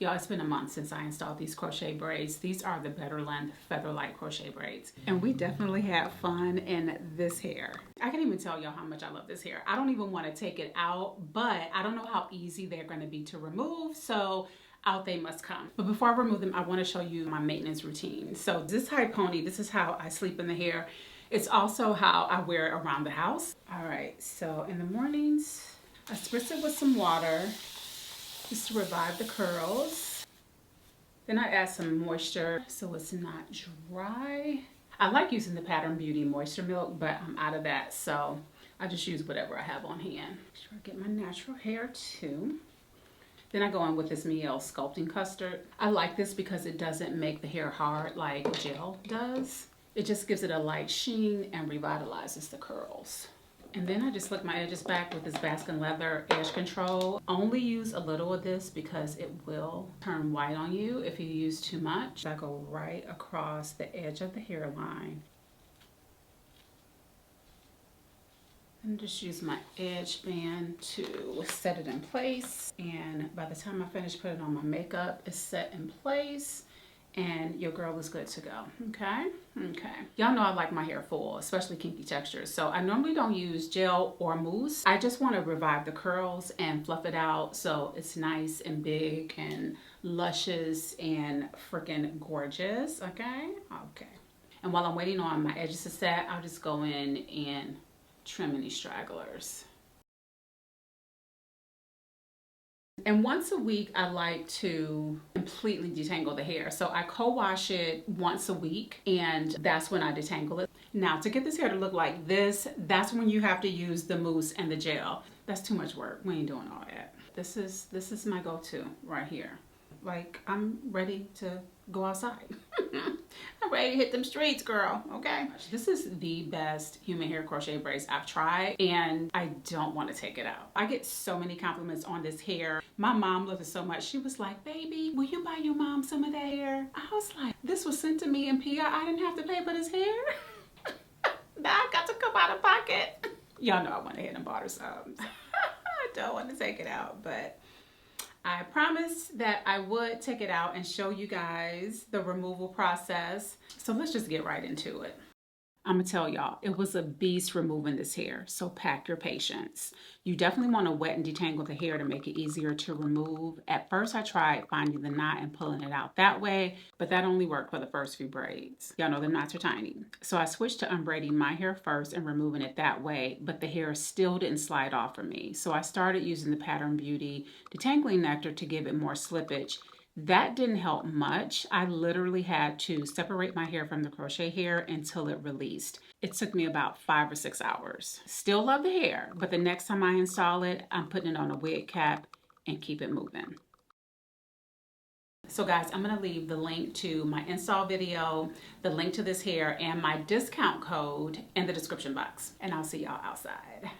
Y'all, it's been a month since I installed these crochet braids. These are the BetterLength Feather Lite crochet braids. And we definitely had fun in this hair. I can't even tell y'all how much I love this hair. I don't even want to take it out, but I don't know how easy they're going to be to remove. So out they must come. But before I remove them, I want to show you my maintenance routine. So this high pony, this is how I sleep in the hair. It's also how I wear it around the house. All right, so in the mornings, I spritz it with some water just to revive the curls. Then I add some moisture so it's not dry. I like using the Pattern Beauty Moisture Milk, but I'm out of that, so I just use whatever I have on hand. Make sure I get my natural hair too. Then I go in with this Mielle Sculpting Custard. I like this because it doesn't make the hair hard like gel does. It just gives it a light sheen and revitalizes the curls. And then I just slick my edges back with this Baskin Leather Edge Control. Only use a little of this because it will turn white on you if you use too much. I go right across the edge of the hairline. And just use my edge band to set it in place. And by the time I finish putting on my makeup, it's set in place. And your girl is good to go, okay? Okay. Y'all know I like my hair full, especially kinky textures. So I normally don't use gel or mousse. I just want to revive the curls and fluff it out so it's nice and big and luscious and freaking gorgeous, okay? Okay. And while I'm waiting on my edges to set, I'll just go in and trim any stragglers. And once a week, I like to completely detangle the hair. So I co-wash it once a week, and that's when I detangle it. Now, to get this hair to look like this, that's when you have to use the mousse and the gel. That's too much work. We ain't doing all that. This is my go-to right here. Like, I'm ready to go outside. I'm ready to hit them streets, girl, okay? This is the best human hair crochet braids I've tried, and I don't want to take it out. I get so many compliments on this hair. My mom loved it so much. She was like, baby, will you buy your mom some of that hair? I was like, this was sent to me in PR. I didn't have to pay for this hair. Now I got to come out of pocket. Y'all know I went ahead and bought her some. So I don't want to take it out, but I promised that I would take it out and show you guys the removal process. So let's just get right into it. I'm gonna tell y'all, it was a beast removing this hair, so pack your patience. You definitely want to wet and detangle the hair to make it easier to remove. At first, I tried finding the knot and pulling it out that way, but that only worked for the first few braids. Y'all know the knots are tiny. So I switched to unbraiding my hair first and removing it that way, but the hair still didn't slide off for me. So I started using the Pattern Beauty Detangling Nectar to give it more slippage. That didn't help much. I literally had to separate my hair from the crochet hair until it released. It took me about 5 or 6 hours. Still love the hair, but the next time I install it, I'm putting it on a wig cap and keep it moving. So guys, I'm gonna leave the link to my install video, the link to this hair, and my discount code in the description box. And I'll see y'all outside.